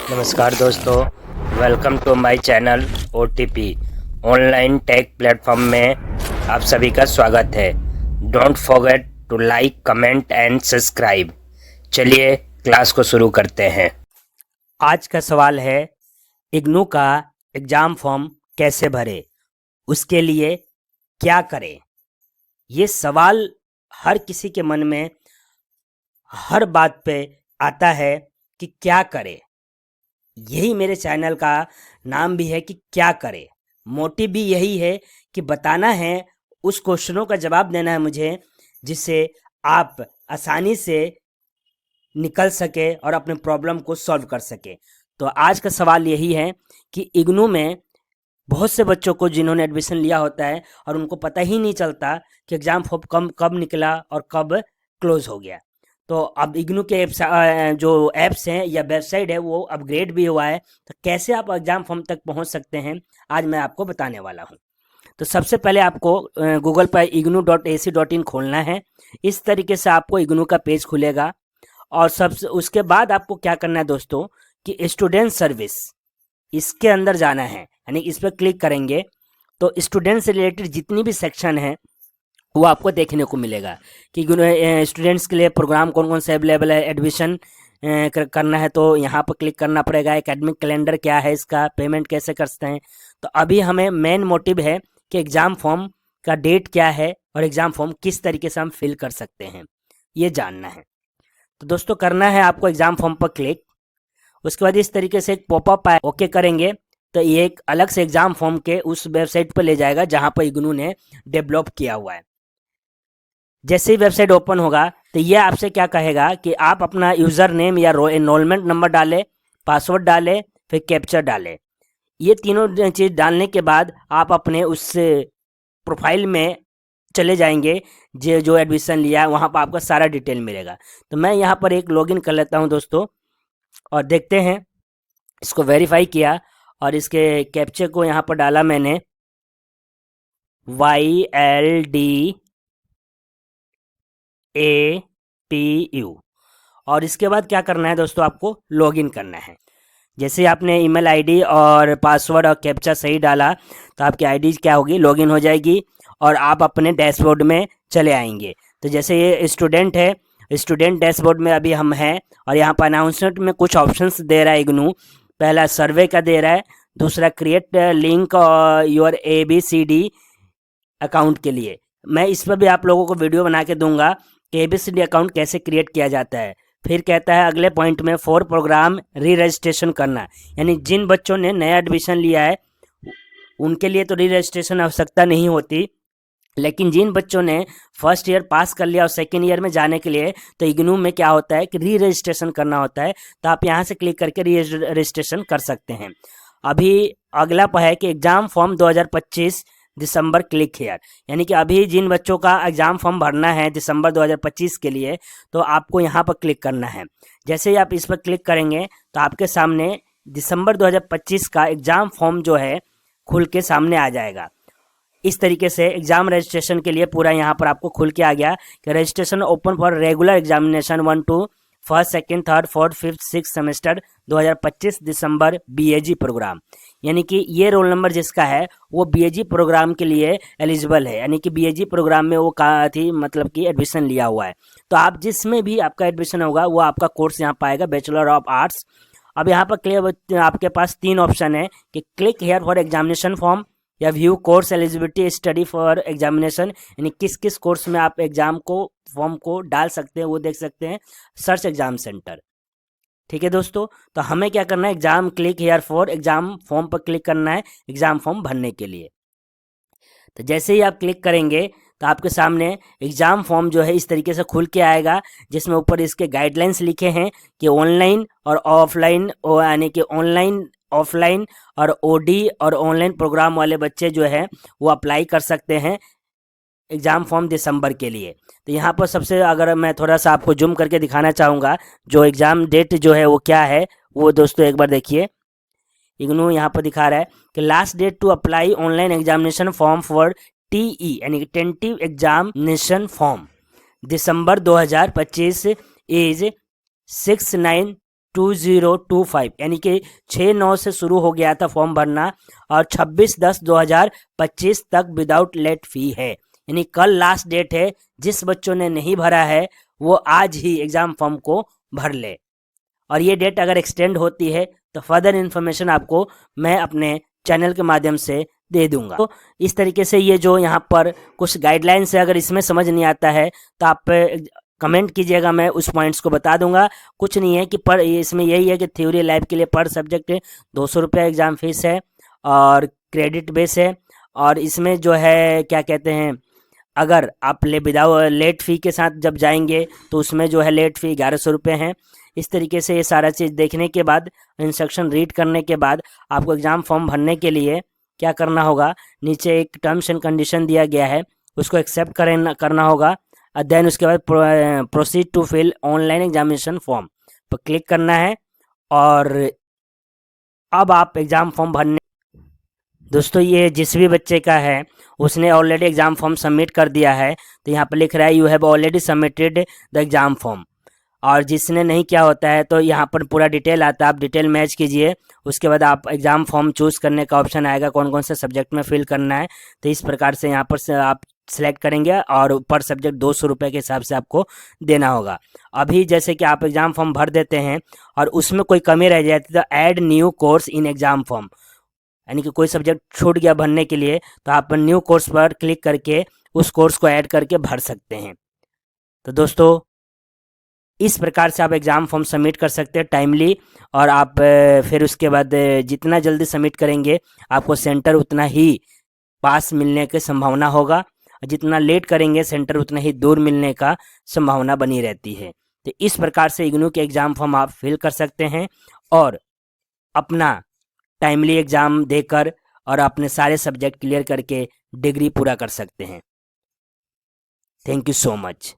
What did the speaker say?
नमस्कार दोस्तों, welcome to my channel OTP online tech platform में आप सभी का स्वागत है। Don't forget to like, comment and subscribe. चलिए क्लास को शुरू करते हैं। आज का सवाल है, इग्नू का एग्ज़ाम फॉर्म कैसे भरें, उसके लिए क्या करें। ये सवाल हर किसी के मन में हर बात पे आता है कि क्या करें। यही मेरे चैनल का नाम भी है कि क्या करें। मोटिव भी यही है कि बताना है, उस क्वेश्चनों का जवाब देना है मुझे, जिससे आप आसानी से निकल सके और अपने प्रॉब्लम को सॉल्व कर सके। तो आज का सवाल यही है कि इग्नू में बहुत से बच्चों को जिन्होंने एडमिशन लिया होता है और उनको पता ही नहीं चलता कि एग्ज़ाम फॉर्म कब निकला और कब क्लोज हो गया। तो अब इग्नू के जो ऐप्स हैं या वेबसाइट है वो अपग्रेड भी हुआ है। तो कैसे आप एग्ज़ाम फॉर्म तक पहुंच सकते हैं, आज मैं आपको बताने वाला हूं। तो सबसे पहले आपको गूगल पर ignu.ac.in खोलना है। इस तरीके से आपको इग्नू का पेज खुलेगा और सबसे उसके बाद आपको क्या करना है दोस्तों कि स्टूडेंट सर्विस, इसके अंदर जाना है। यानी इस पर क्लिक करेंगे तो स्टूडेंट से रिलेटेड जितनी भी सेक्शन है वो आपको देखने को मिलेगा कि स्टूडेंट्स के लिए प्रोग्राम कौन कौन से अवेलेबल है। एडमिशन करना है तो यहाँ पर क्लिक करना पड़ेगा। एकेडमिक कैलेंडर क्या है, इसका पेमेंट कैसे करते हैं। तो अभी हमें मेन मोटिव है कि एग्ज़ाम फॉर्म का डेट क्या है और एग्ज़ाम फॉर्म किस तरीके से हम फिल कर सकते हैं, ये जानना है। तो दोस्तों करना है आपको एग्ज़ाम फॉर्म पर क्लिक। उसके बाद इस तरीके से एक पॉपअप आए, ओके करेंगे तो ये एक अलग से एग्ज़ाम फॉर्म के उस वेबसाइट पर ले जाएगा जहाँ पर इग्नू ने डेवलप किया हुआ है। जैसे ही वेबसाइट ओपन होगा तो ये आपसे क्या कहेगा कि आप अपना यूज़र नेम या एनरोलमेंट नंबर डालें, पासवर्ड डालें, फिर कैप्चर डालें। ये तीनों चीज़ डालने के बाद आप अपने उस प्रोफाइल में चले जाएंगे जो एडमिशन लिया है, वहाँ पर आपका सारा डिटेल मिलेगा। तो मैं यहाँ पर एक लॉगिन कर लेता हूँ दोस्तों और देखते हैं। इसको वेरीफाई किया और इसके कैप्चर को यहाँ पर डाला मैंने, YLDAPU। और इसके बाद क्या करना है दोस्तों, आपको लॉगिन करना है। जैसे आपने ईमेल आईडी और पासवर्ड और कैप्चा सही डाला तो आपकी आईडी क्या होगी, लॉगिन हो जाएगी और आप अपने डैशबोर्ड में चले आएंगे। तो जैसे ये स्टूडेंट है, स्टूडेंट डैशबोर्ड में अभी हम हैं और यहाँ पर अनाउंसमेंट में कुछ ऑप्शंस दे रहा है इग्नू। पहला सर्वे का दे रहा है, दूसरा create link your ABCD account के लिए। मैं इस पर भी आप लोगों को वीडियो बना के दूंगा कि ABCD अकाउंट कैसे क्रिएट किया जाता है। फिर कहता है अगले पॉइंट में फॉर प्रोग्राम री रजिस्ट्रेशन करना, यानी जिन बच्चों ने नया एडमिशन लिया है उनके लिए तो री रजिस्ट्रेशन आवश्यकता नहीं होती, लेकिन जिन बच्चों ने फर्स्ट ईयर पास कर लिया और सेकेंड ईयर में जाने के लिए तो इग्नू में क्या होता है कि री रजिस्ट्रेशन करना होता है। तो आप यहाँ से क्लिक करके री रजिस्ट्रेशन कर सकते हैं। अभी अगला है कि exam form 2025 December click here, यानी कि अभी जिन बच्चों का एग्ज़ाम फॉर्म भरना है दिसंबर 2025 के लिए तो आपको यहाँ पर क्लिक करना है। जैसे ही आप इस पर क्लिक करेंगे तो आपके सामने दिसंबर 2025 का एग्ज़ाम फॉर्म जो है खुल के सामने आ जाएगा। इस तरीके से एग्ज़ाम रजिस्ट्रेशन के लिए पूरा यहाँ पर आपको खुल के आ गया कि registration open for regular examination 1 to 1st, 2nd, 3rd, 4th, 5th, 6th semester 2025 दिसंबर BAG प्रोग्राम। यानी कि ये रोल नंबर जिसका है वो BAG प्रोग्राम के लिए एलिजिबल है, यानी कि BAG प्रोग्राम में वो कहा थी मतलब कि एडमिशन लिया हुआ है। तो आप जिसमें भी आपका एडमिशन होगा वो आपका कोर्स यहाँ पाएगा, बैचलर ऑफ आर्ट्स। अब यहाँ पर क्लियर आपके पास 3 ऑप्शन है कि click here for examination form या view course eligibility study for examination, यानी किस किस कोर्स में आप एग्जाम को फॉर्म को डाल सकते हैं वो देख सकते हैं, सर्च एग्जाम सेंटर। ठीक है दोस्तों, तो हमें क्या करना है, exam click here for exam form पर क्लिक करना है एग्जाम फॉर्म भरने के लिए। तो जैसे ही आप क्लिक करेंगे तो आपके सामने एग्ज़ाम फॉर्म जो है इस तरीके से खुल के आएगा, जिसमें ऊपर इसके गाइडलाइंस लिखे हैं कि ऑनलाइन और ऑफलाइन, यानी कि ऑनलाइन, ऑफलाइन और OD और ऑनलाइन प्रोग्राम वाले बच्चे जो है वो अप्लाई कर सकते हैं एग्ज़ाम फॉर्म दिसंबर के लिए। तो यहाँ पर सबसे अगर मैं थोड़ा सा आपको जूम करके दिखाना चाहूँगा जो एग्ज़ाम डेट जो है वो क्या है, वो दोस्तों एक बार देखिए। इग्नू यहाँ पर दिखा रहा है कि last date to apply online examination form for TE यानी कि टेंटिव एग्जामिनेशन फॉर्म दिसंबर 2025 इज 6/9 2025 यानी कि 6/9 से शुरू हो गया था फॉर्म भरना और 26/10/2025 तक विदाउट लेट फी है। यानी कल लास्ट डेट है। जिस बच्चों ने नहीं भरा है वो आज ही एग्ज़ाम फॉर्म को भर ले। और ये डेट अगर एक्सटेंड होती है तो फर्दर इन्फॉर्मेशन आपको मैं अपने चैनल के माध्यम से दे दूंगा। तो इस तरीके से ये जो यहाँ पर कुछ गाइडलाइंस है, अगर इसमें समझ नहीं आता है तो आप कमेंट कीजिएगा, मैं उस पॉइंट्स को बता दूंगा। कुछ नहीं है कि पर इसमें यही है कि थ्योरी लैब के लिए पर सब्जेक्ट 200 रुपये एग्ज़ाम फीस है और क्रेडिट बेस है। और इसमें जो है क्या कहते हैं, अगर आप लेट फ़ी के साथ जब जाएंगे तो उसमें जो है लेट फ़ी 1100 रुपये हैं। इस तरीके से ये सारा चीज़ देखने के बाद, इंस्ट्रक्शन रीड करने के बाद आपको एग्ज़ाम फॉर्म भरने के लिए क्या करना होगा, नीचे एक टर्म्स एंड कंडीशन दिया गया है, उसको एक्सेप्ट करना होगा। देन उसके बाद proceed to fill online examination form पर क्लिक करना है और अब आप एग्ज़ाम फॉर्म भरने। दोस्तों ये जिस भी बच्चे का है उसने ऑलरेडी एग्ज़ाम फॉर्म सबमिट कर दिया है, तो यहाँ पर लिख रहा है you have already submitted the exam form. और जिसने नहीं किया होता है तो यहाँ पर पूरा डिटेल आता है, आप डिटेल मैच कीजिए। उसके बाद आप एग्ज़ाम फॉर्म चूज़ करने का ऑप्शन आएगा, कौन कौन से सब्जेक्ट में फिल करना है। तो इस प्रकार से यहाँ पर से आप सेलेक्ट करेंगे और पर सब्जेक्ट 200 रुपये के हिसाब से आपको देना होगा। अभी जैसे कि आप एग्ज़ाम फॉर्म भर देते हैं और उसमें कोई कमी रह जाती है तो add new course in exam form, यानी कि कोई सब्जेक्ट छूट गया भरने के लिए तो आप न्यू कोर्स पर क्लिक करके उस कोर्स को ऐड करके भर सकते हैं। तो दोस्तों इस प्रकार से आप एग्ज़ाम फॉर्म सबमिट कर सकते हैं टाइमली। और आप फिर उसके बाद जितना जल्दी सबमिट करेंगे आपको सेंटर उतना ही पास मिलने की संभावना होगा, जितना लेट करेंगे सेंटर उतना ही दूर मिलने का संभावना बनी रहती है। तो इस प्रकार से इग्नू के एग्ज़ाम फॉर्म आप फिल कर सकते हैं और अपना टाइमली एग्ज़ाम देकर और अपने सारे सब्जेक्ट क्लियर करके डिग्री पूरा कर सकते हैं। Thank you so much.